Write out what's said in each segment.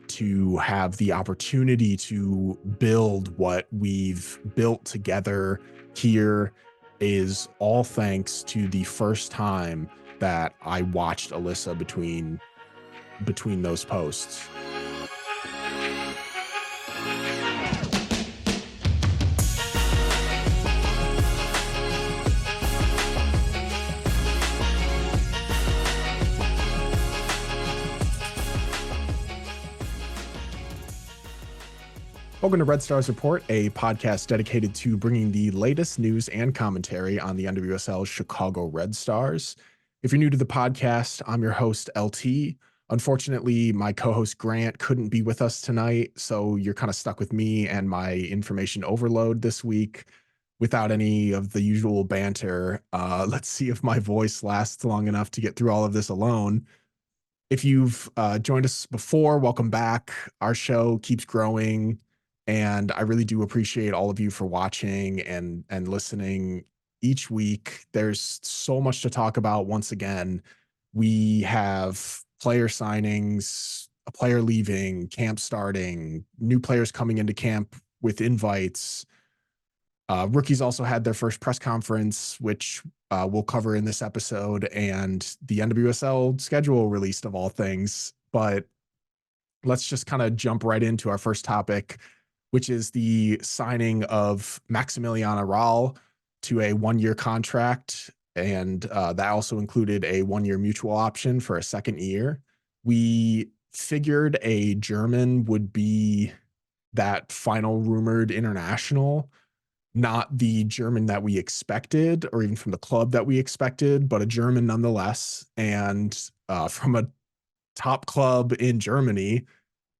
to have the opportunity to build what we've built together here is all thanks to the first time that I watched Alyssa between those posts. Welcome to Red Stars Report, a podcast dedicated to bringing the latest news and commentary on the NWSL's Chicago Red Stars. If you're new to the podcast, I'm your host, LT. Unfortunately, my co-host Grant couldn't be with us tonight, so you're kind of stuck with me and my information overload this week without any of the usual banter. Let's see if my voice lasts long enough to get through all of this alone. If you've joined us before, welcome back. Our show keeps growing, and I really do appreciate all of you for watching and listening each week. There's so much to talk about. Once again, we have player signings, a player leaving, camp starting, new players coming into camp with invites. Rookies also had their first press conference, which we'll cover in this episode, and the NWSL schedule released of all things. But let's just kind of jump right into our first topic, which is the signing of Maximiliana Rahl to a one-year contract. And that also included a one-year mutual option for a second year. We figured a German would be that final rumored international, not the German that we expected, or even from the club that we expected, but a German nonetheless. And from a top club in Germany,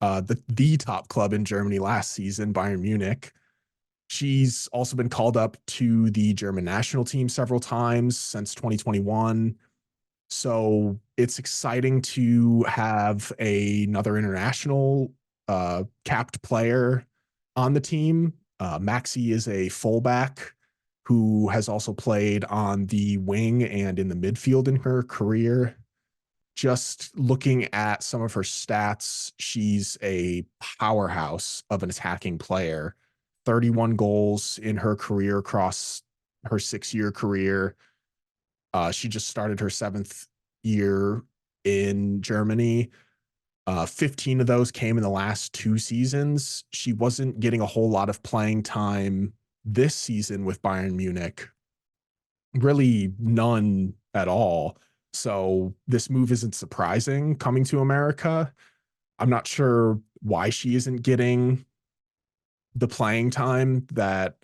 the top club in Germany last season, Bayern Munich. She's also been called up to the German national team several times since 2021. So it's exciting to have another international capped player on the team. Maxi is a fullback who has also played on the wing and in the midfield in her career. Just looking at some of her stats, she's a powerhouse of an attacking player. 31 goals in her career across her 6-year career. She just started her 7th year in Germany. 15 of those came in the last 2 seasons. She wasn't getting a whole lot of playing time this season with Bayern Munich. Really none at all. So this move isn't surprising coming to America. I'm not sure why she isn't getting the playing time that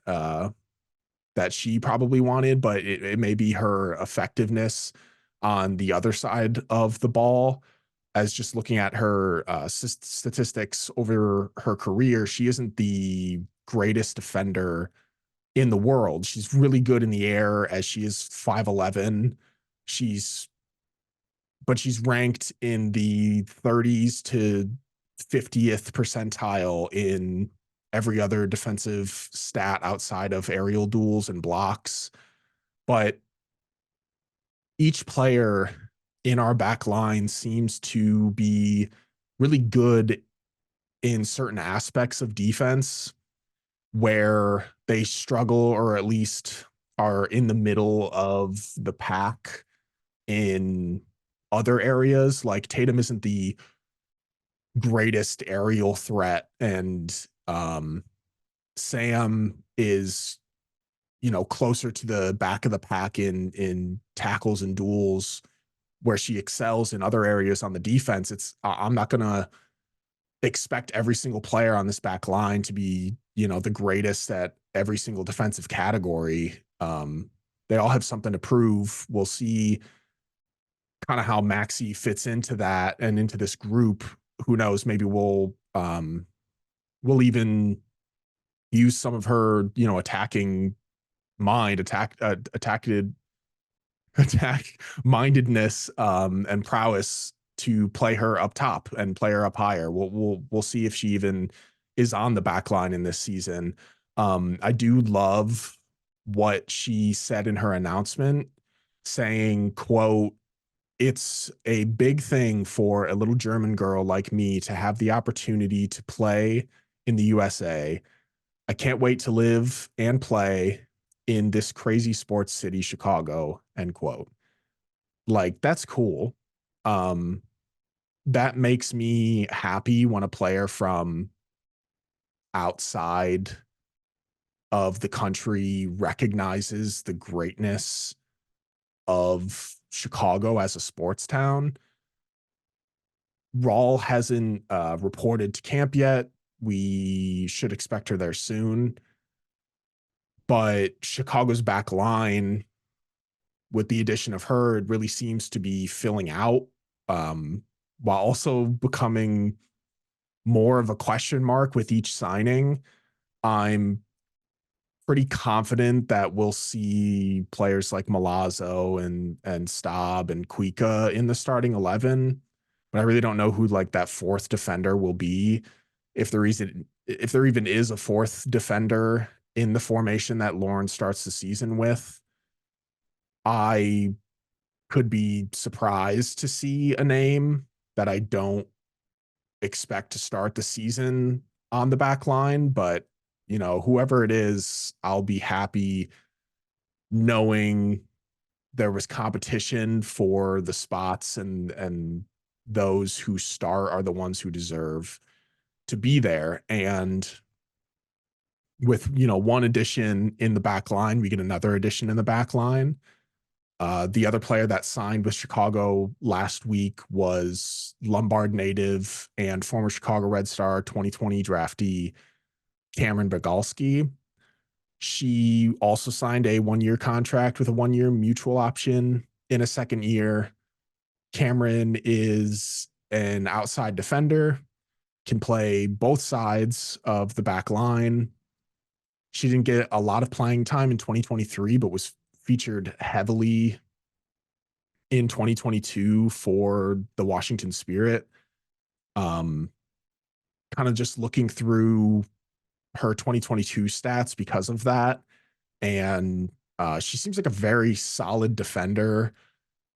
she probably wanted, but it may be her effectiveness on the other side of the ball. As just looking at her statistics over her career, she isn't the greatest defender in the world. She's really good in the air, as she is 5'11". But she's ranked in the 30s to 50th percentile in every other defensive stat outside of aerial duels and blocks. But each player in our back line seems to be really good in certain aspects of defense where they struggle, or at least are in the middle of the pack in other areas. Like Tatum isn't the greatest aerial threat, and Sam is, closer to the back of the pack in tackles and duels, where she excels in other areas on the defense. I'm not going to expect every single player on this back line to be, the greatest at every single defensive category. They all have something to prove. We'll see kind of how Maxi fits into that and into this group. Who knows? Maybe we'll even use some of her, attacking mind, attack mindedness, and prowess to play her up top and play her up higher. We'll see if she even is on the back line in this season. I do love what she said in her announcement, saying, quote, it's a big thing for a little German girl like me to have the opportunity to play in the USA. I can't wait to live and play in this crazy sports city, Chicago, end quote. Like, that's cool. Um, that makes me happy when a player from outside of the country recognizes the greatness of Chicago as a sports town. Rawl hasn't reported to camp yet. We should expect her there soon. But Chicago's back line, with the addition of her, it really seems to be filling out, um, while also becoming more of a question mark with each signing. I'm pretty confident that we'll see players like Milazzo and Staab and Kuika in the starting 11, but I really don't know who like that fourth defender will be. If there even is a fourth defender in the formation that Lauren starts the season with, I could be surprised to see a name that I don't expect to start the season on the back line, but whoever it is, I'll be happy knowing there was competition for the spots, and those who start are the ones who deserve to be there. And with one addition in the back line, we get another addition in the back line. The other player that signed with Chicago last week was Lombard native and former Chicago Red Star 2020 draftee Camryn Biegalski. She also signed a 1-year contract with a 1-year mutual option in a second year. Camryn is an outside defender, can play both sides of the back line. She didn't get a lot of playing time in 2023, but was featured heavily in 2022 for the Washington Spirit. Um, Kind of just looking through her 2022 stats because of that. And she seems like a very solid defender.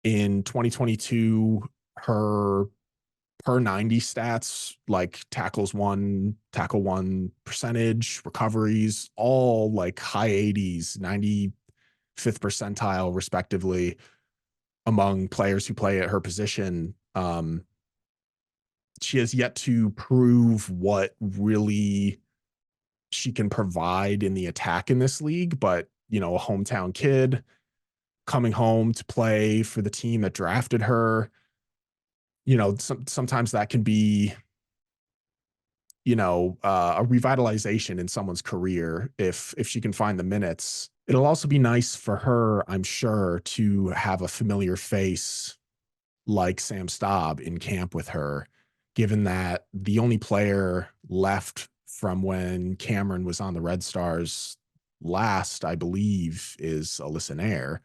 In 2022, her per 90 stats, like tackle one percentage, recoveries, all like high 80s, 95th percentile, respectively, among players who play at her position. She has yet to prove what really she can provide in the attack in this league, but a hometown kid coming home to play for the team that drafted her, sometimes that can be, a revitalization in someone's career if she can find the minutes. It'll also be nice for her, I'm sure, to have a familiar face like Sam Staab in camp with her, given that the only player left from when Camryn was on the Red Stars last, I believe, is Alyssa Naeher.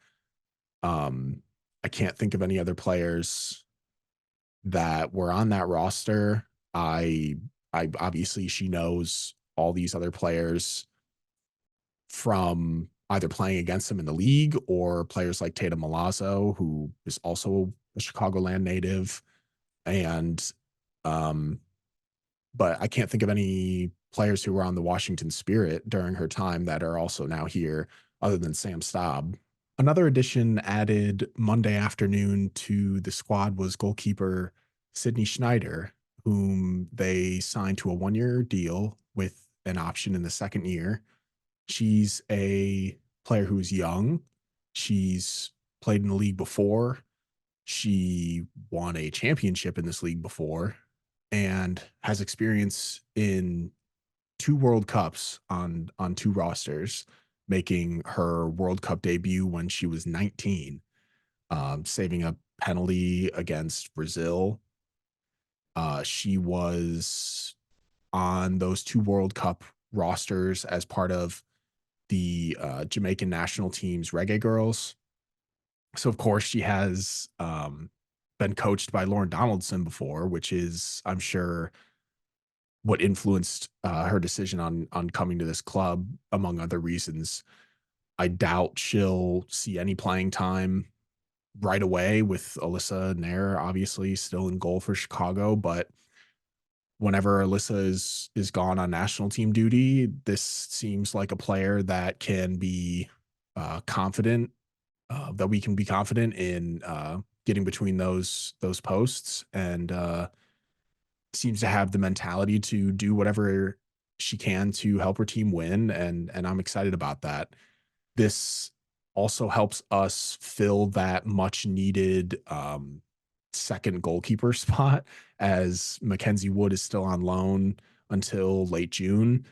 I can't think of any other players that were on that roster. I obviously she knows all these other players from either playing against them in the league or players like Tatum Milazzo, who is also a Chicagoland native. And but I can't think of any players who were on the Washington Spirit during her time that are also now here other than Sam Staab. Another addition added Monday afternoon to the squad was goalkeeper Sydney Schneider, whom they signed to a 1-year deal with an option in the second year. She's a player who's young. She's played in the league before. She won a championship in this league before and has experience in 2 World Cups on 2 rosters, making her World Cup debut when she was 19, saving a penalty against Brazil. She was on those 2 World Cup rosters as part of the Jamaican national team's Reggae Girls. So, of course, she has been coached by Lauren Donaldson before, which is, I'm sure, what influenced her decision on coming to this club, among other reasons. I doubt she'll see any playing time right away with Alyssa Naeher obviously still in goal for Chicago, but whenever Alyssa is gone on national team duty, this seems like a player that can be confident that we can be confident in getting between those posts, and seems to have the mentality to do whatever she can to help her team win, and I'm excited about that. This also helps us fill that much needed second goalkeeper spot, as Mackenzie Wood is still on loan until late June.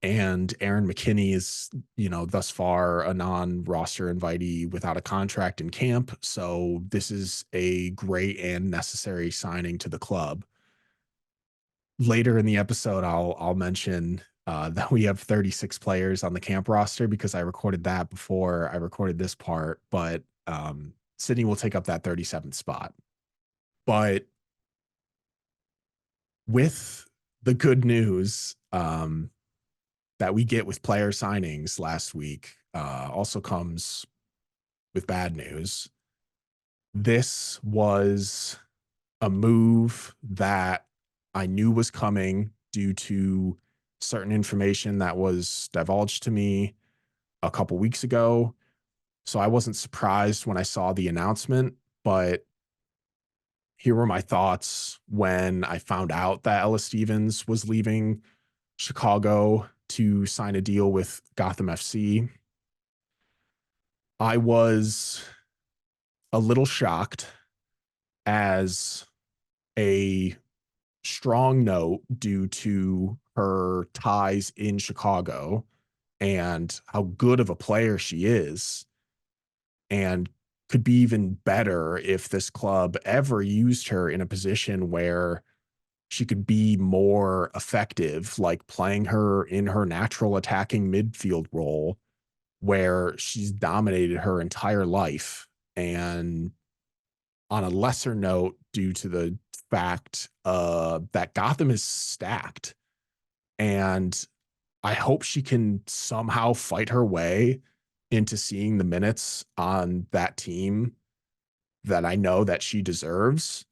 And Aaron McKinney is, thus far a non-roster invitee without a contract in camp. So this is a great and necessary signing to the club. Later in the episode, I'll mention that we have 36 players on the camp roster because I recorded that before I recorded this part. But Sydney will take up that 37th spot. But with the good news that we get with player signings last week also comes with bad news. This was a move that I knew was coming due to certain information that was divulged to me a couple weeks ago. So I wasn't surprised when I saw the announcement, but here were my thoughts when I found out that Ella Stevens was leaving Chicago to sign a deal with Gotham FC. I was a little shocked, as a strong note due to her ties in Chicago and how good of a player she is, and could be even better if this club ever used her in a position where she could be more effective, like playing her in her natural attacking midfield role where she's dominated her entire life. And on a lesser note, due to the fact that Gotham is stacked, and I hope she can somehow fight her way into seeing the minutes on that team that I know that she deserves.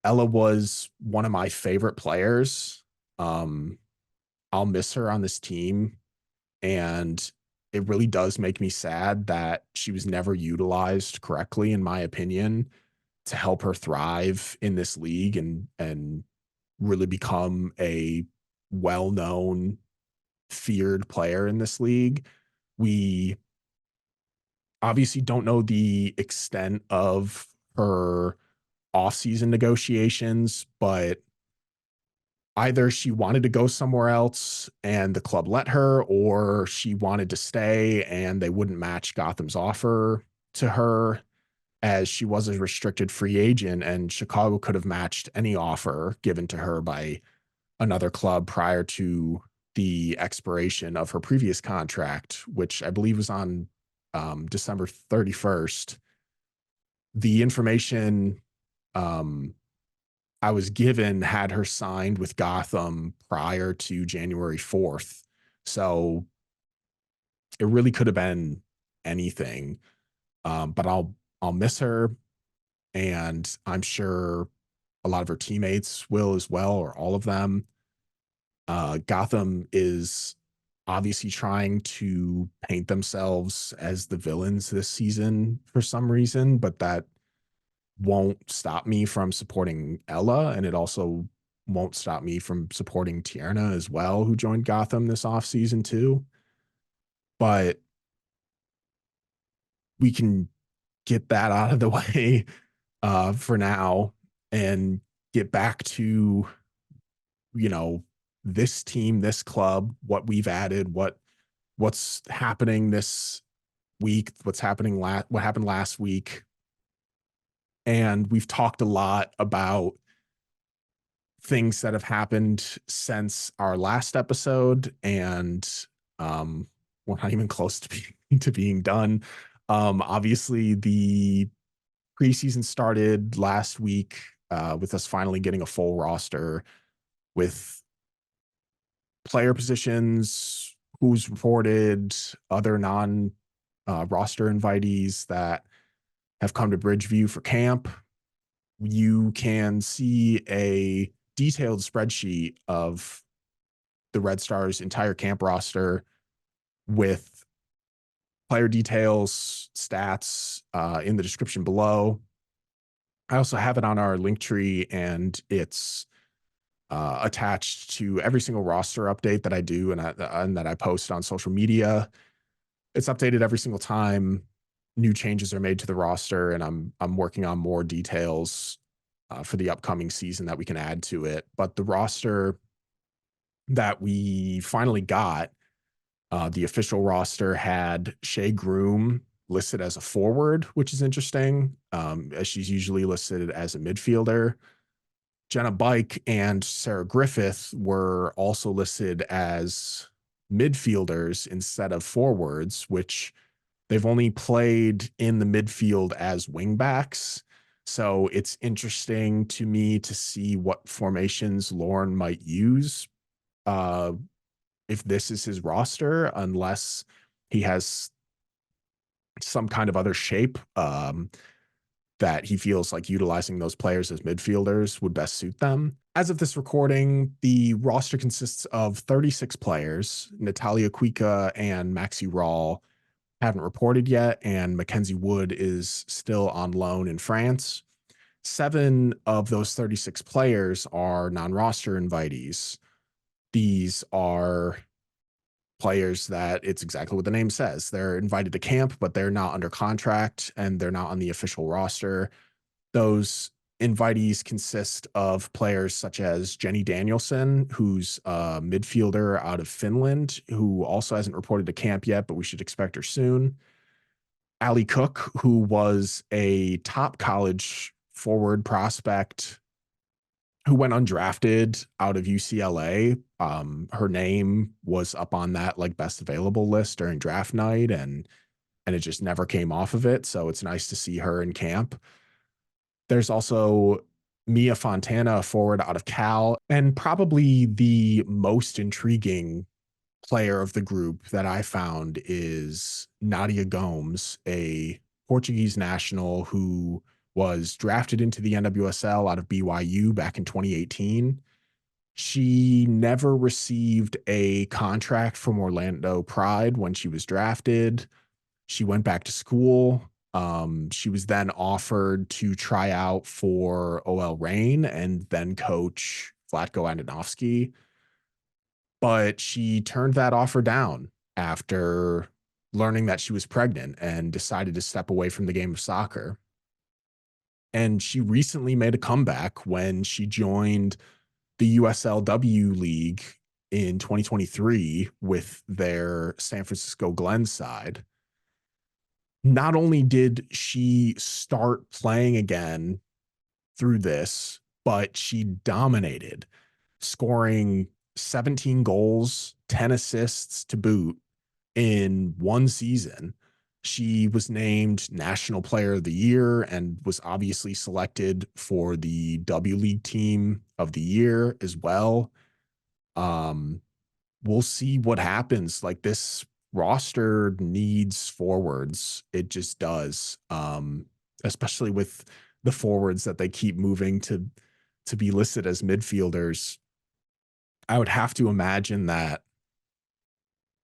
Ella was one of my favorite players. Um, I'll miss her on this team, and it really does make me sad that she was never utilized correctly, in my opinion, to help her thrive in this league and really become a well-known, feared player in this league. We obviously don't know the extent of her off-season negotiations, but either she wanted to go somewhere else and the club let her, or she wanted to stay and they wouldn't match Gotham's offer to her, as she was a restricted free agent and Chicago could have matched any offer given to her by another club prior to the expiration of her previous contract, which I believe was on December 31st. The information um, I was given had her signed with Gotham prior to January 4th. So it really could have been anything. But I'll miss her, and I'm sure a lot of her teammates will as well, or all of them. Gotham is obviously trying to paint themselves as the villains this season for some reason, but that won't stop me from supporting Ella, and it also won't stop me from supporting Tierna as well, who joined Gotham this offseason too. But we can get that out of the way for now and get back to, you know, this team, this club, what we've added, what's happening this week, what happened last week. And we've talked a lot about things that have happened since our last episode, and um we're not even close to being done. Obviously the preseason started last week with us finally getting a full roster with player positions, who's reported, other non roster invitees that have come to Bridgeview for camp. You can see a detailed spreadsheet of the Red Stars' entire camp roster with player details, stats in the description below. I also have it on our link tree, and it's attached to every single roster update that I do and that I post on social media. It's updated every single time new changes are made to the roster, and I'm working on more details for the upcoming season that we can add to it. But the roster that we finally got, the official roster, had Shea Groom listed as a forward, which is interesting, as she's usually listed as a midfielder. Jenna Bike and Sarah Griffith were also listed as midfielders instead of forwards, which they've only played in the midfield as wingbacks. So it's interesting to me to see what formations Lauren might use uh, if this is his roster, unless he has some kind of other shape that he feels like utilizing those players as midfielders would best suit them. As of this recording, the roster consists of 36 players. Natalia Kuika and Maxi Rawl haven't reported yet, and Mackenzie Wood is still on loan in France. 7 of those 36 players are non-roster invitees. These are players that it's exactly what the name says. They're invited to camp, but they're not under contract and they're not on the official roster. Those invitees consist of players such as Jenny Danielson, who's a midfielder out of Finland, who also hasn't reported to camp yet, but we should expect her soon. Allie Cook, who was a top college forward prospect who went undrafted out of UCLA. Her name was up on that like best available list during draft night, and it just never came off of it. So it's nice to see her in camp. There's also Mia Fontana, forward out of Cal, and probably the most intriguing player of the group that I found is Nadia Gomes, a Portuguese national who was drafted into the NWSL out of BYU back in 2018. She never received a contract from Orlando Pride when she was drafted. She went back to school. She was then offered to try out for OL Reign and then coach Vlatko Andonovski, but she turned that offer down after learning that she was pregnant and decided to step away from the game of soccer. And she recently made a comeback when she joined the USLW League in 2023 with their San Francisco Glen side. Not only did she start playing again through this, but she dominated, scoring 17 goals, 10 assists to boot in one season. She was named National Player of the Year and was obviously selected for the W League Team of the Year as well. Um, we'll see what happens. Like, this roster needs forwards. It just does. Especially with the forwards that they keep moving to be listed as midfielders. I would have to imagine that,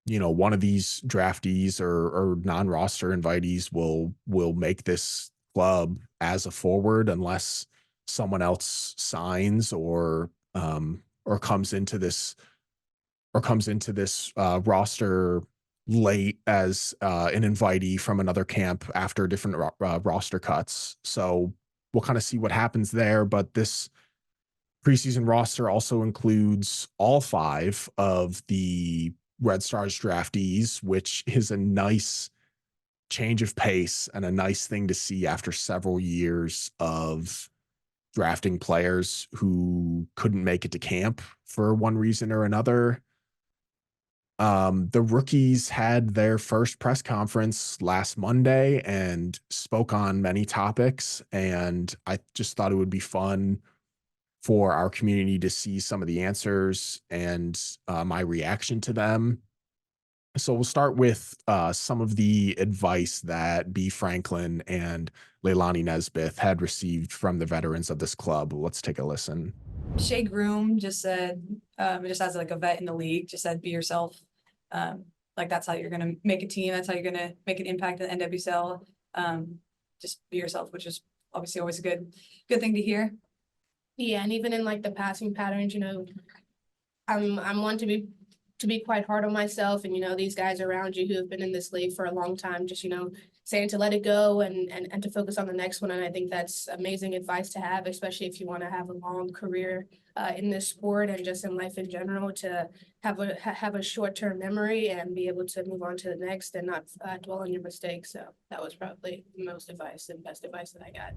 you know, one of these draftees or non-roster invitees will make this club as a forward unless someone else signs or comes into this roster late as an invitee from another camp after different roster cuts. So we'll kind of see what happens there. But this preseason roster also includes all 5 of the Red Stars draftees, which is a nice change of pace and a nice thing to see after several years of drafting players who couldn't make it to camp for one reason or another. The rookies had their first press conference last Monday and spoke on many topics, and I just thought it would be fun for our community to see some of the answers and my reaction to them. So we'll start with some of the advice that B. Franklin and Leilani Nesbitt had received from the veterans of this club. Let's take a listen. Shea Groom just said, just as like a vet in the league, just said, be yourself. Like that's how you're gonna make a team. That's how you're gonna make an impact in the NWSL. Just be yourself, which is obviously always a good thing to hear. Yeah, and even in like the passing patterns, I'm one to be quite hard on myself, and these guys around you who have been in this league for a long time, just saying to let it go and to focus on the next one. And I think that's amazing advice to have, especially if you want to have a long career in this sport and just in life in general, to have a short-term memory and be able to move on to the next and not dwell on your mistakes. So that was probably the most advice and best advice that I got.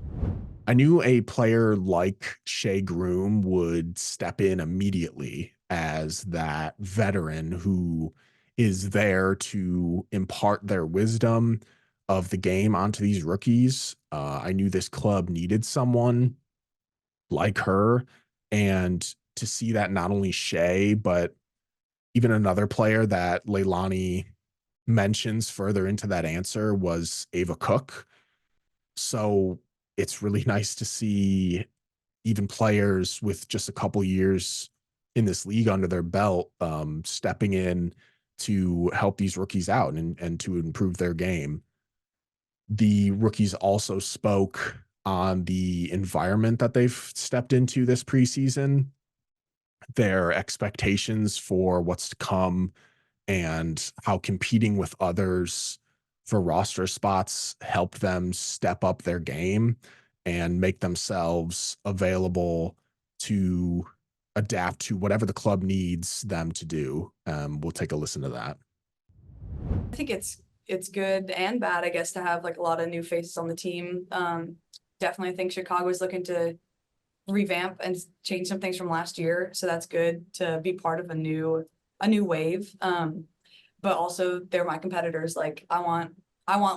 I knew a player like Shea Groom would step in immediately as that veteran who is there to impart their wisdom of the game onto these rookies. I knew this club needed someone like her. And to see that not only Shea, but even another player that Leilani mentions further into that answer was Ava Cook. So it's really nice to see even players with just a couple years in this league under their belt stepping in to help these rookies out and to improve their game. The rookies also spoke on the environment that they've stepped into this preseason, their expectations for what's to come, and how competing with others for roster spots help them step up their game and make themselves available to adapt to whatever the club needs them to do. We'll take a listen to that. I think it's good and bad, I guess, to have like a lot of new faces on the team. Definitely think Chicago is looking to revamp and change some things from last year, so that's good to be part of a new wave. But also they're my competitors. Like I want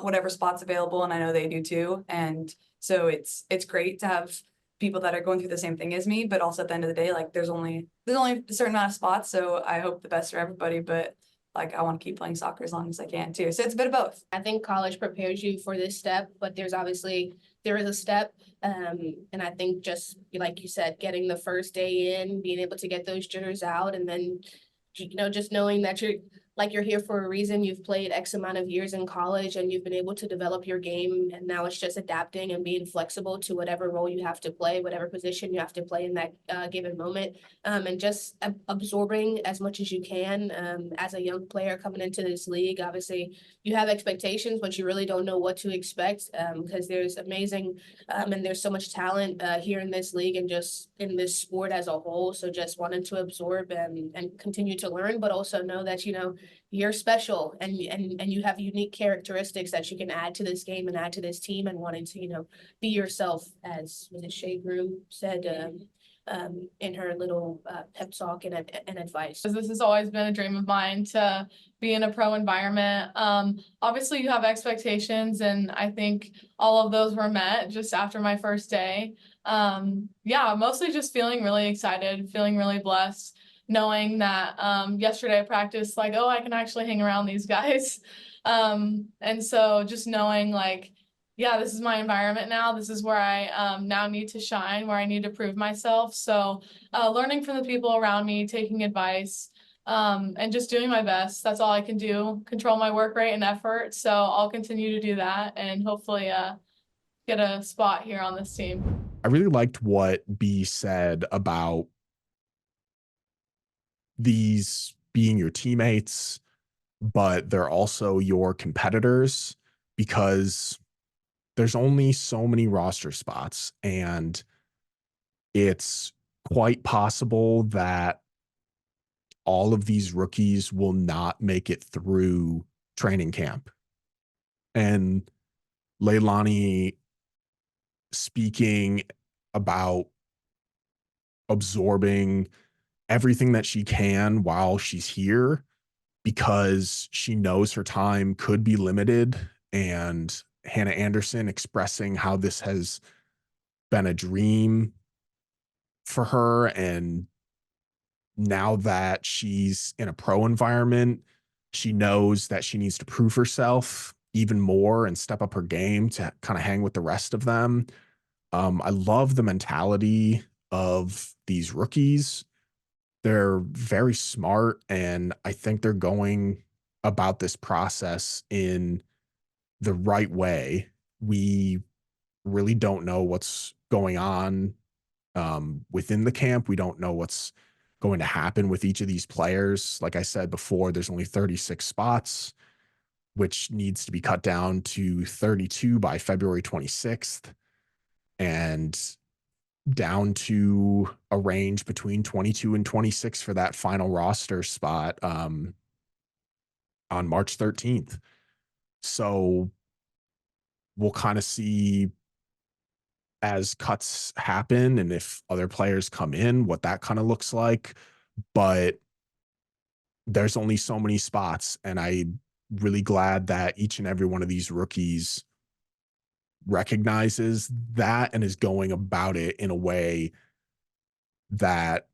whatever spots available, and I know they do too. And so it's great to have people that are going through the same thing as me, but also at the end of the day, like there's only a certain amount of spots, so I hope the best for everybody. But like I want to keep playing soccer as long as I can too. So it's a bit of both. I think college prepares you for this step, but there is a step. And I think just like you said, getting the first day in, being able to get those jitters out, and then, just knowing that you're here for a reason. You've played X amount of years in college and you've been able to develop your game. And now it's just adapting and being flexible to whatever role you have to play, whatever position you have to play in that given moment. And just absorbing as much as you can as a young player coming into this league. Obviously, you have expectations, but you really don't know what to expect because there's amazing and there's so much talent here in this league and just in this sport as a whole. So just wanting to absorb and continue to learn, but also know that, you're special and you have unique characteristics that you can add to this game and add to this team, and wanting to, be yourself, as was it Shea Groom said in her little pep talk and advice. This has always been a dream of mine to be in a pro environment. Obviously you have expectations, and I think all of those were met just after my first day. Yeah, mostly just feeling really excited, feeling really blessed, knowing that yesterday I practiced like, oh, I can actually hang around these guys. And so just knowing like, yeah, this is my environment now. This is where I now need to shine, where I need to prove myself. So learning from the people around me, taking advice, and just doing my best. That's all I can do. Control my work rate and effort. So I'll continue to do that and hopefully get a spot here on this team. I really liked what B said about these being your teammates, but they're also your competitors, because there's only so many roster spots, and it's quite possible that all of these rookies will not make it through training camp. And Leilani speaking about absorbing everything that she can while she's here, because she knows her time could be limited, and Hannah Anderson expressing how this has been a dream for her, and now that she's in a pro environment, She knows that she needs to prove herself even more and step up her game to kind of hang with the rest of them. I love the mentality of these rookies. They're very smart, and I think they're going about this process in the right way. We really don't know what's going on within the camp. We don't know what's going to happen with each of these players. Like I said before, there's only 36 spots, which needs to be cut down to 32 by February 26th and down to a range between 22 and 26 for that final roster spot on March 13th. So we'll kind of see as cuts happen and if other players come in, what that kind of looks like. But there's only so many spots, and I'm really glad that each and every one of these rookies recognizes that and is going about it in a way that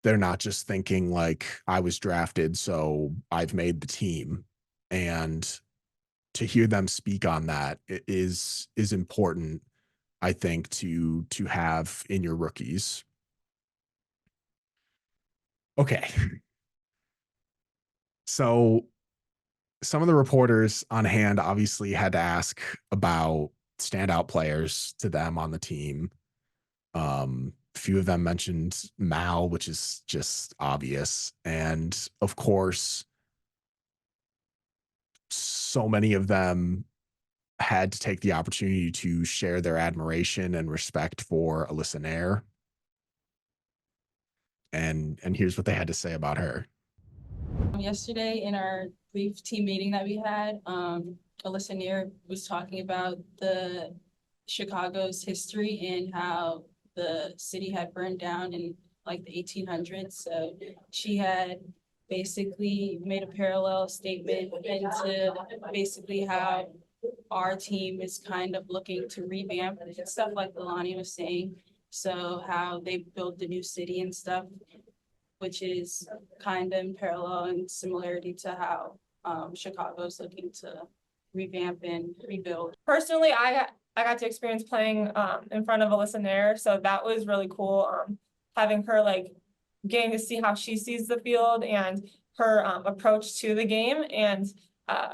they're not just thinking like, I was drafted, so I've made the team. And to hear them speak on that is important, I think, to have in your rookies. Okay. So some of the reporters on hand obviously had to ask about standout players to them on the team. A few of them mentioned Mal, which is just obvious. And of course, so many of them had to take the opportunity to share their admiration and respect for Alyssa Naeher. And here's what they had to say about her. Yesterday in our brief team meeting that we had, Alyssa Naeher was talking about the Chicago's history and how the city had burned down in like the 1800s. So she had basically made a parallel statement into basically how our team is kind of looking to revamp and stuff like Lonnie was saying. So how they built the new city and stuff, which is kind of in parallel and similarity to how Chicago's looking to revamp and rebuild. Personally, I got to experience playing in front of Alyssa Naeher, so that was really cool. Having her like getting to see how she sees the field and her approach to the game, and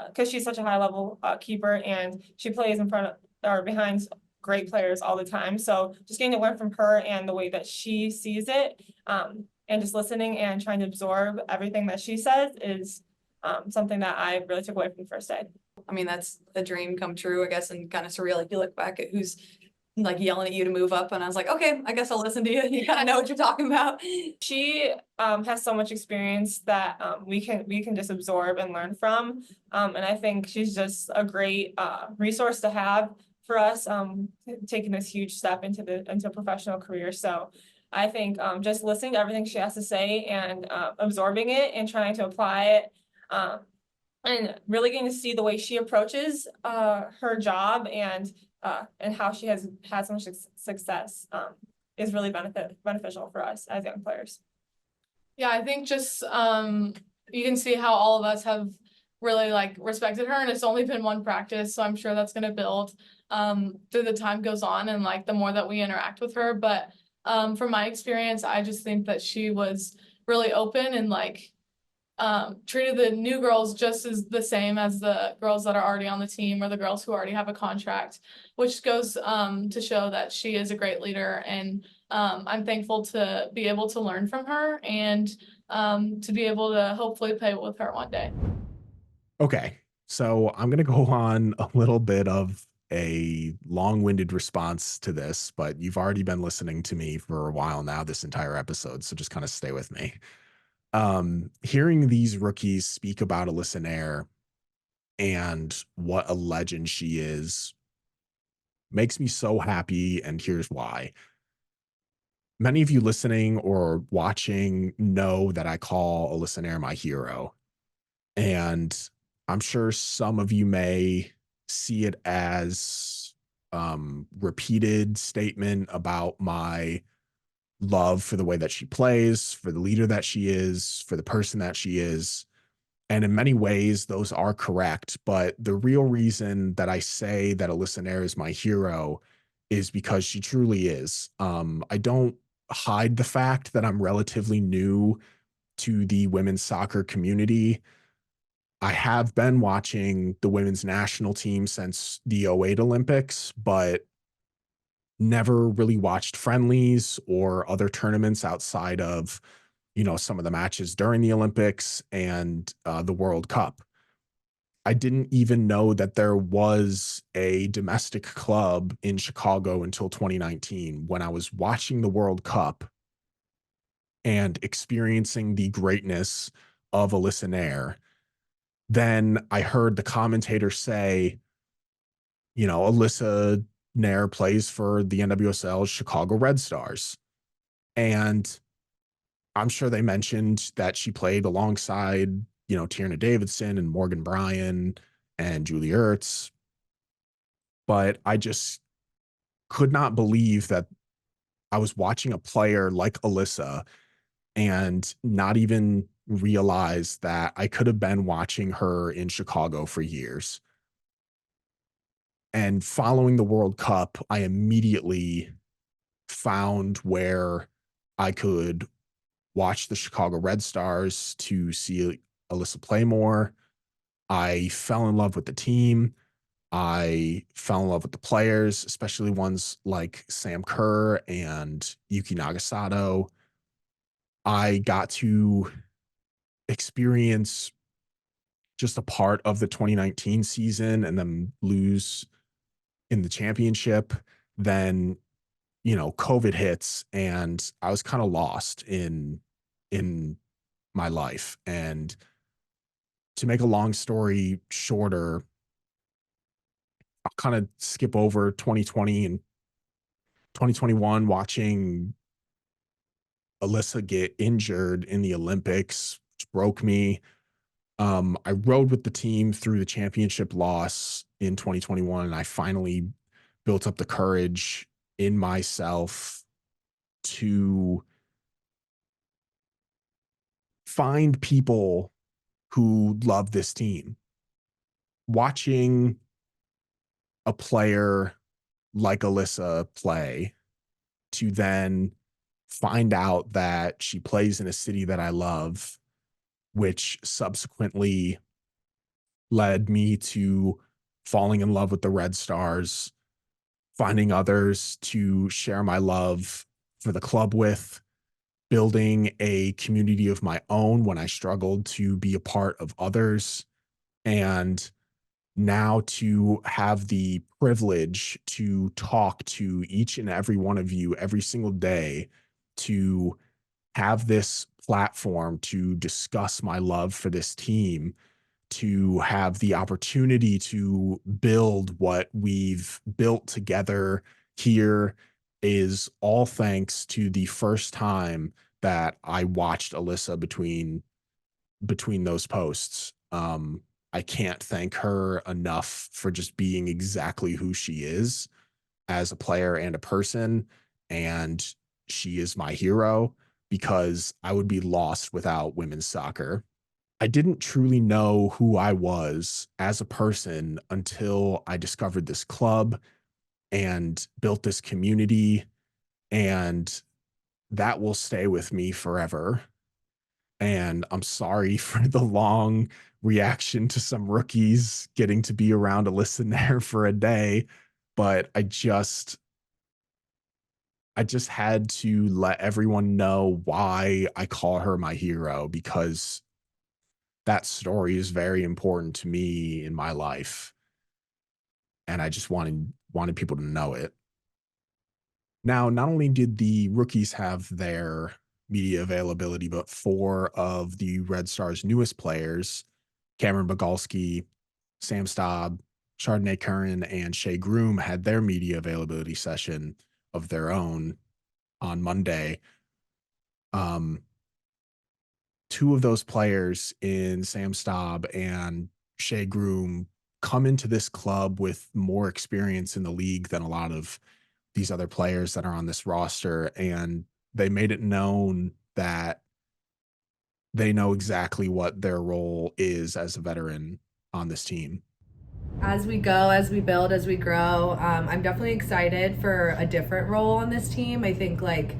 because she's such a high level keeper and she plays in front of or behind great players all the time. So just getting to learn from her and the way that she sees it, and just listening and trying to absorb everything that she says is something that I really took away from the first day. I mean, that's a dream come true, I guess, and kind of surreal if you look back at who's like yelling at you to move up. And I was like, okay, I guess I'll listen to you. You kind of know what you're talking about. She has so much experience that we can just absorb and learn from. And I think she's just a great resource to have for us taking this huge step into professional career. So I think just listening to everything she has to say and absorbing it and trying to apply it, and really getting to see the way she approaches her job and how she has had so much success is really beneficial for us as young players. Yeah, I think just you can see how all of us have really like respected her, and it's only been one practice, so I'm sure that's going to build through the time goes on and like the more that we interact with her. But from my experience, I just think that she was really open and like treated the new girls just as the same as the girls that are already on the team or the girls who already have a contract, which goes to show that she is a great leader. And I'm thankful to be able to learn from her and to be able to hopefully play with her one day. Okay, so I'm going to go on a little bit of a long-winded response to this, but you've already been listening to me for a while now, this entire episode, so just kind of stay with me. Hearing these rookies speak about Alyssa Naeher and what a legend she is makes me so happy, and here's why. Many of you listening or watching know that I call Alyssa Naeher my hero, and I'm sure some of you may see it as repeated statement about my love for the way that she plays, for the leader that she is, for the person that she is. And in many ways, those are correct. But the real reason that I say that Alyssa Naeher is my hero is because she truly is. I don't hide the fact that I'm relatively new to the women's soccer community. I have been watching the women's national team since the '08 Olympics, but never really watched friendlies or other tournaments outside of, some of the matches during the Olympics and the World Cup. I didn't even know that there was a domestic club in Chicago until 2019 when I was watching the World Cup and experiencing the greatness of Alyssa Naeher. Then I heard the commentator say, Alyssa Naeher plays for the NWSL's Chicago Red Stars. And I'm sure they mentioned that she played alongside, Tierna Davidson and Morgan Bryan and Julie Ertz. But I just could not believe that I was watching a player like Alyssa and not even realize that I could have been watching her in Chicago for years. And following the World Cup, I immediately found where I could watch the Chicago Red Stars to see Alyssa play more. I fell in love with the team. I fell in love with the players, especially ones like Sam Kerr and Yuki Nagasato. I got to experience just a part of the 2019 season and then lose in the championship. Then, COVID hits and I was kind of lost in my life. And to make a long story shorter, I'll kind of skip over 2020 and 2021 watching Alyssa get injured in the Olympics, which broke me. I rode with the team through the championship loss in 2021, and I finally built up the courage in myself to find people who love this team. Watching a player like Alyssa play to then find out that she plays in a city that I love, which subsequently led me to falling in love with the Red Stars, finding others to share my love for the club with, building a community of my own when I struggled to be a part of others, and now to have the privilege to talk to each and every one of you every single day, to have this platform to discuss my love for this team, to have the opportunity to build what we've built together here is all thanks to the first time that I watched Alyssa between those posts. I can't thank her enough for just being exactly who she is as a player and a person. And she is my hero because I would be lost without women's soccer. I didn't truly know who I was as a person until I discovered this club and built this community. And that will stay with me forever. And I'm sorry for the long reaction to some rookies getting to be around Alyssa Naeher for a day, but I just had to let everyone know why I call her my hero, because that story is very important to me in my life, and I just wanted people to know it. Now, not only did the rookies have their media availability, but four of the Red Stars' newest players, Camryn Biegalski, Sam Staab, Chardonnay Curran, and Shea Groom, had their media availability session of their own on Monday. Um, Two of those players in Sam Staab and Shea Groom come into this club with more experience in the league than a lot of these other players that are on this roster. And they made it known that they know exactly what their role is as a veteran on this team. As we go, as we build, as we grow, I'm definitely excited for a different role on this team. I think like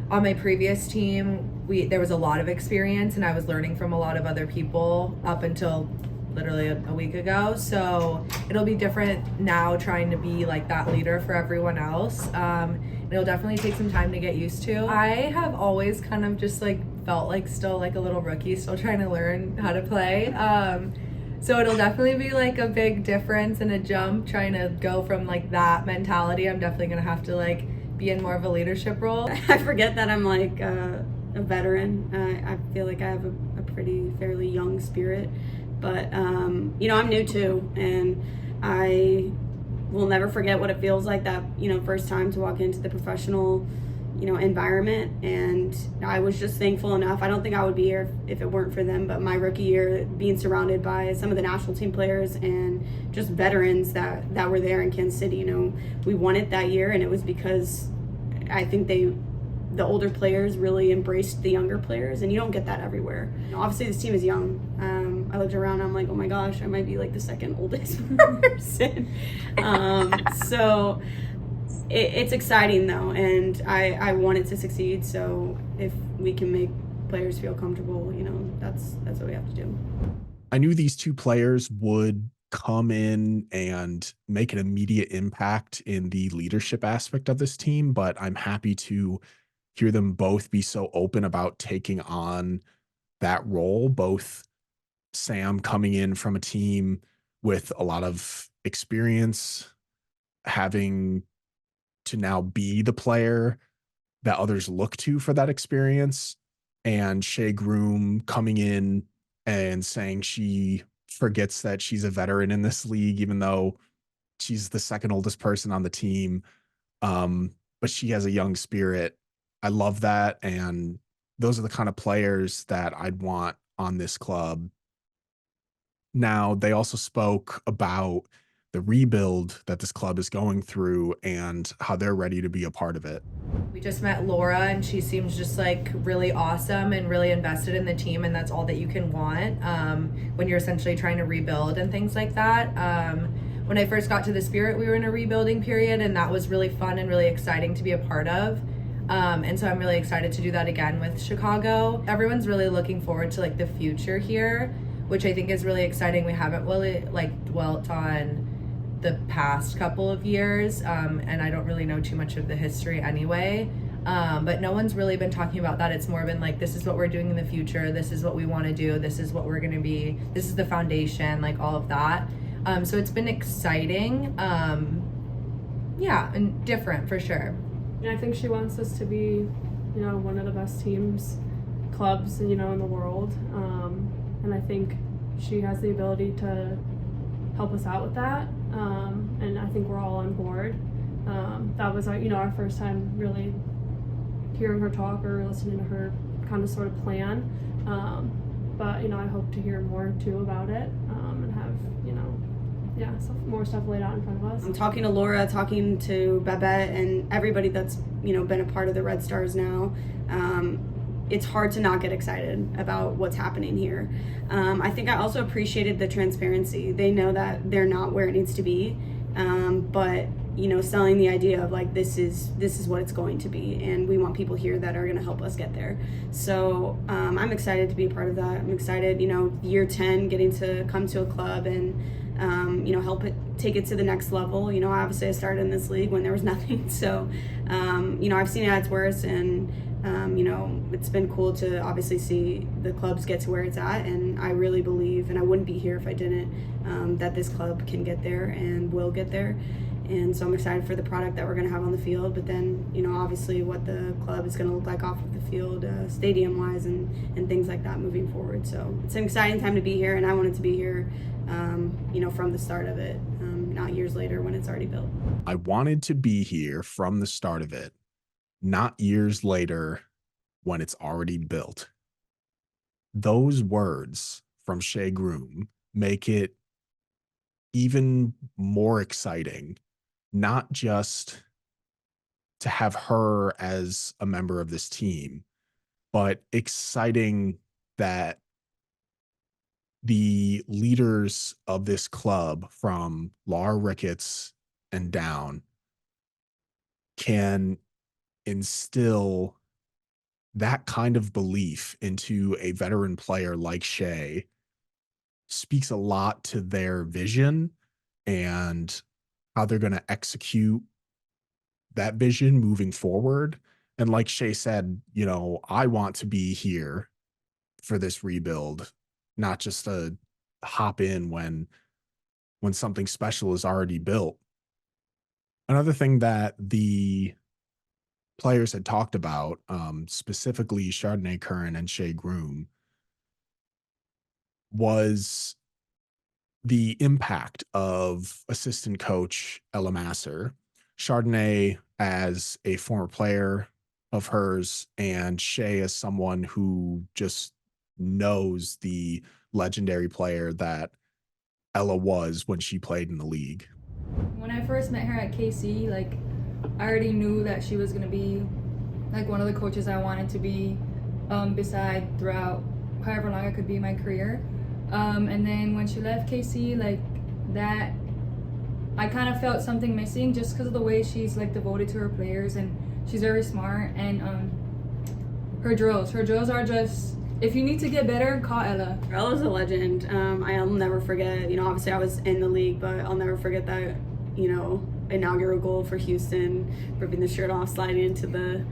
on my previous team, there was a lot of experience and I was learning from a lot of other people up until literally a week ago. So it'll be different now trying to be like that leader for everyone else. It'll definitely take some time to get used to. I have always kind of just like felt like still like a little rookie, still trying to learn how to play. So it'll definitely be like a big difference and a jump trying to go from like that mentality. I'm definitely gonna have to like be in more of a leadership role. I forget that I'm like a veteran. I feel like I have a pretty fairly young spirit, but you know, I'm new too, and I will never forget what it feels like that, you know, first time to walk into the professional, you know, environment. And I was just thankful enough. I don't think I would be here if it weren't for them, but my rookie year, being surrounded by some of the national team players and just veterans that were there in Kansas City, you know, we won it that year, and it was because I think the older players really embraced the younger players, and you don't get that everywhere. You know, obviously this team is young. I looked around, I'm like, oh my gosh, I might be like the second oldest person. So it's exciting though, and I want it to succeed. So if we can make players feel comfortable, you know, that's what we have to do. I knew these two players would come in and make an immediate impact in the leadership aspect of this team, but I'm happy to hear them both be so open about taking on that role. Both Sam coming in from a team with a lot of experience, having to now be the player that others look to for that experience, and Shea Groom coming in and saying she forgets that she's a veteran in this league, even though she's the second oldest person on the team. But she has a young spirit. I love that. And those are the kind of players that I'd want on this club. Now, they also spoke about the rebuild that this club is going through and how they're ready to be a part of it. We just met Laura, and she seems just like really awesome and really invested in the team, and that's all that you can want when you're essentially trying to rebuild and things like that. When I first got to the Spirit, we were in a rebuilding period, and that was really fun and really exciting to be a part of. And so I'm really excited to do that again with Chicago. Everyone's really looking forward to like the future here, which I think is really exciting. We haven't really like dwelt on the past couple of years, and I don't really know too much of the history anyway, but no one's really been talking about that. It's more been like, this is what we're doing in the future, this is what we want to do, this is what we're going to be, this is the foundation, like all of that. So it's been exciting, yeah, and different for sure. And I think she wants us to be, you know, one of the best clubs, you know, in the world, and I think she has the ability to help us out with that, and I think we're all on board. That was our first time really hearing her talk or listening to her kind of sort of plan, but you know, I hope to hear more too about it, and have, you know, more stuff laid out in front of us. I'm talking to Laura, talking to Babette, and everybody that's, you know, been a part of the Red Stars now. It's hard to not get excited about what's happening here. I think I also appreciated the transparency. They know that they're not where it needs to be, but you know, selling the idea of like, this is what it's going to be, and we want people here that are going to help us get there. So I'm excited to be a part of that. I'm excited, you know, year 10, getting to come to a club and you know, help it take it to the next level. You know, obviously I started in this league when there was nothing, so you know, I've seen it at its worst, and you know, it's been cool to obviously see the clubs get to where it's at, and I really believe, and I wouldn't be here if I didn't, that this club can get there and will get there. And so I'm excited for the product that we're going to have on the field, but then, you know, obviously what the club is going to look like off of the field, stadium wise, and things like that moving forward. So it's an exciting time to be here, and I wanted to be here, you know, from the start of it, not years later when it's already built. I wanted to be here from the start of it, not years later when it's already built. Those words from Shea Groom make it even more exciting, not just to have her as a member of this team, but exciting that the leaders of this club, from Laura Ricketts and down, can instill that kind of belief into a veteran player like Shea speaks a lot to their vision and how they're going to execute that vision moving forward. And like Shea said, you know, I want to be here for this rebuild, not just to hop in when something special is already built. Another thing that the players had talked about, specifically Chardonnay Curran and Shea Groom, was the impact of assistant coach Ella Masser. Chardonnay as a former player of hers, and Shea as someone who just knows the legendary player that Ella was when she played in the league. When I first met her at KC, like, I already knew that she was gonna be like one of the coaches I wanted to be beside throughout however long I could be in my career. And then when she left KC, like, that, I kind of felt something missing just because of the way she's like devoted to her players, and she's very smart. And her drills are just, if you need to get better, call Ella. Ella's a legend. I'll never forget, you know, obviously I was in the league, but I'll never forget that, you know, inaugural goal for Houston, ripping the shirt off, sliding into the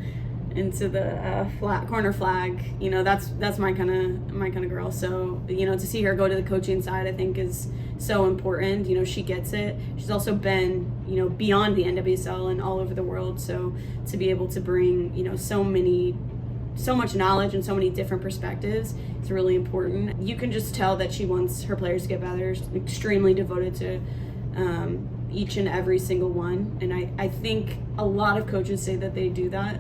flat corner flag. You know, that's my kind of girl. So, you know, to see her go to the coaching side, I think is so important. You know, she gets it. She's also been, you know, beyond the NWSL and all over the world. So to be able to bring, you know, so much knowledge and so many different perspectives, it's really important. You can just tell that she wants her players to get better. She's extremely devoted to each and every single one. And I think a lot of coaches say that they do that.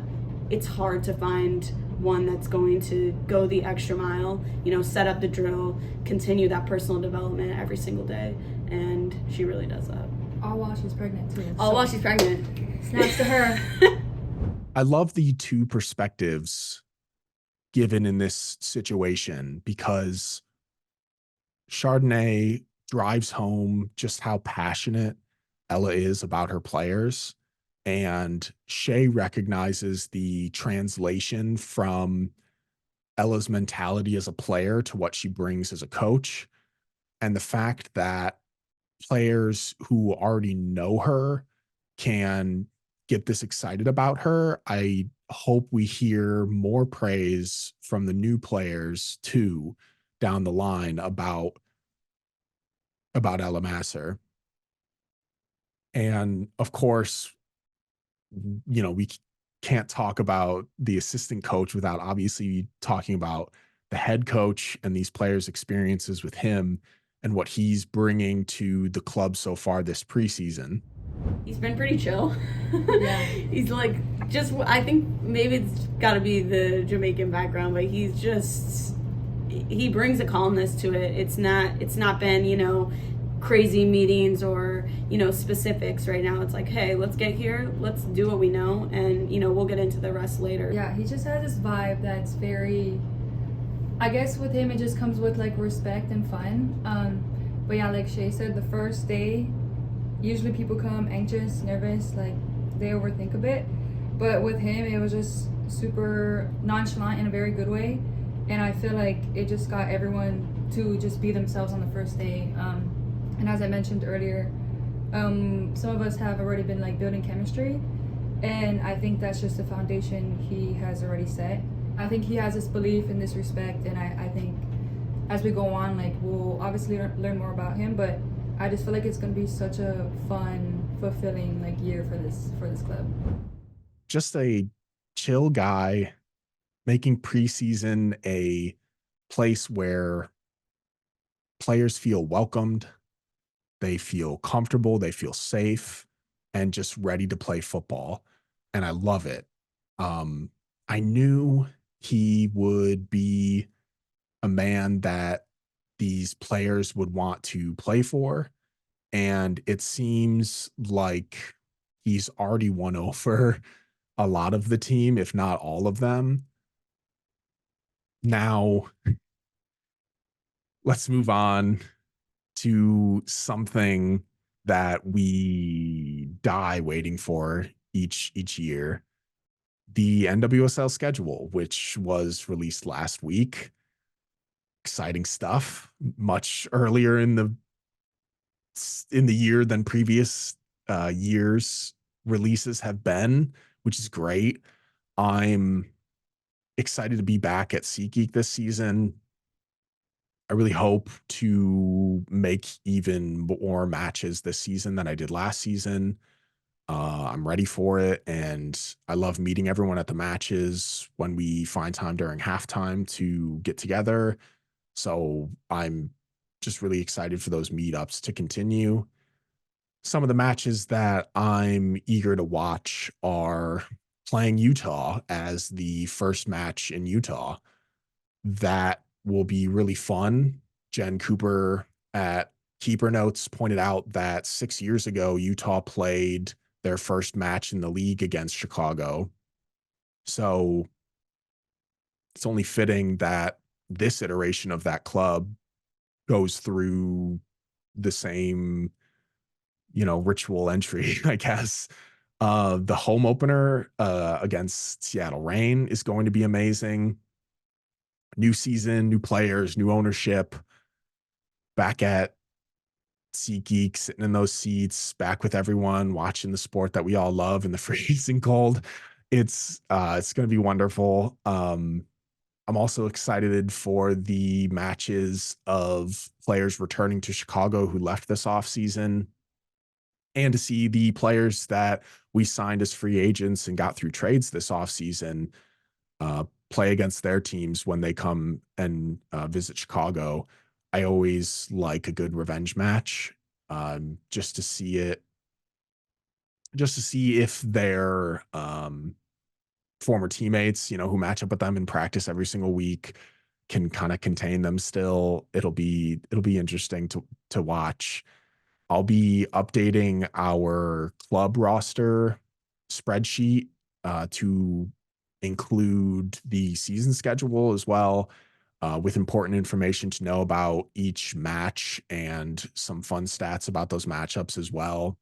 It's hard to find one that's going to go the extra mile, you know, set up the drill, continue that personal development every single day. And she really does that. All while she's pregnant too. All while she's pregnant. Snaps to her. I love the two perspectives given in this situation, because Chardonnay drives home just how passionate Ella is about her players, and Shea recognizes the translation from Ella's mentality as a player to what she brings as a coach. And the fact that players who already know her can get this excited about her, I hope we hear more praise from the new players too down the line about Ella Masser. And of course, you know, we can't talk about the assistant coach without obviously talking about the head coach and these players' experiences with him and what he's bringing to the club so far this preseason. He's been pretty chill. Yeah. He's like, just, I think maybe it's got to be the Jamaican background, but he brings a calmness to it. It's not been, you know, crazy meetings or, you know, specifics right now. It's like, hey, let's get here, let's do what we know, and, you know, we'll get into the rest later. Yeah, he just has this vibe that's very, I guess with him it just comes with like respect and fun. But yeah, like Shea said, the first day usually people come anxious, nervous, like they overthink a bit, but with him it was just super nonchalant in a very good way. And I feel like it just got everyone to just be themselves on the first day. And as I mentioned earlier, some of us have already been like building chemistry, and I think that's just the foundation he has already set. I think he has this belief in this respect, and I think as we go on, like, we'll obviously learn more about him, but I just feel like it's going to be such a fun, fulfilling like year for this club. Just a chill guy, making preseason a place where players feel welcomed, they feel comfortable, they feel safe, and just ready to play football. And I love it. I knew he would be a man that these players would want to play for. And it seems like he's already won over a lot of the team, if not all of them. Now, let's move on to something that we die waiting for each year. The NWSL schedule, which was released last week. Exciting stuff, much earlier in the year than previous years releases have been, which is great. I'm excited to be back at SeatGeek this season. I really hope to make even more matches this season than I did last season. I'm ready for it, and I love meeting everyone at the matches when we find time during halftime to get together. So I'm just really excited for those meetups to continue. Some of the matches that I'm eager to watch are playing Utah as the first match in Utah. That will be really fun. Jen Cooper at Keeper Notes pointed out that 6 years ago, Utah played their first match in the league against Chicago. So it's only fitting that this iteration of that club goes through the same, ritual entry, I guess. The home opener against Seattle Reign is going to be amazing. New season, new players, new ownership. Back at SeatGeek, sitting in those seats, back with everyone, watching the sport that we all love in the freezing cold. It's going to be wonderful. I'm also excited for the matches of players returning to Chicago who left this offseason, and to see the players that we signed as free agents and got through trades this offseason play against their teams when they come and visit Chicago. I always like a good revenge match, just to see if their former teammates, who match up with them in practice every single week, can kind of contain them still. It'll be interesting to watch. I'll be updating our club roster spreadsheet to include the season schedule as well, with important information to know about each match and some fun stats about those matchups as well.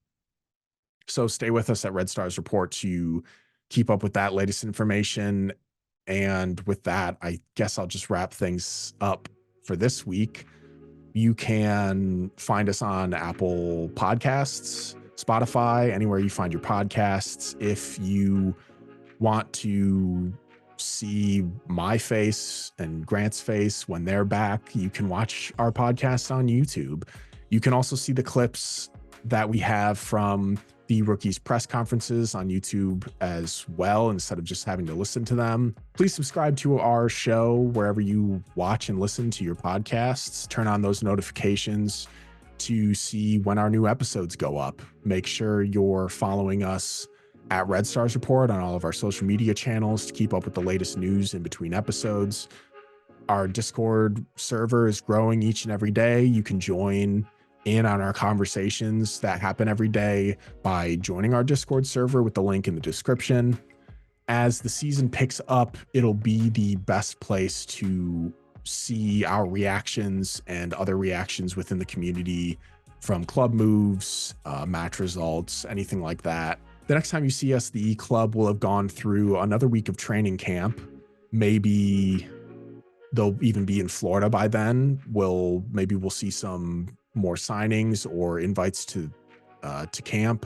So stay with us at Red Stars Report to keep up with that latest information. And with that, I guess I'll just wrap things up for this week. You can find us on Apple Podcasts, Spotify, anywhere you find your podcasts. If you want to see my face and Grant's face when they're back, you can watch our podcast on YouTube. You can also see the clips that we have from the rookies press conferences on YouTube as well, instead of just having to listen to them. Please subscribe to our show wherever you watch and listen to your podcasts. Turn on those notifications to see when our new episodes go up. Make sure you're following us at Red Stars Report on all of our social media channels to keep up with the latest news in between episodes. Our Discord server is growing each and every day. You can join in on our conversations that happen every day by joining our Discord server with the link in the description. As the season picks up, it'll be the best place to see our reactions and other reactions within the community, from club moves, match results, anything like that. The next time you see us, the club will have gone through another week of training camp. Maybe they'll even be in Florida by then. Maybe we'll see some more signings or invites to camp.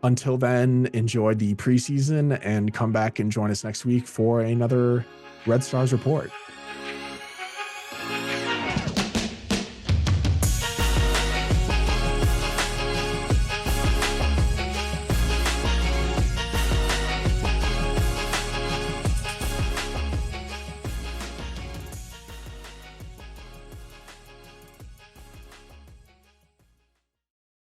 Until then, enjoy the preseason and come back and join us next week for another Red Stars Report.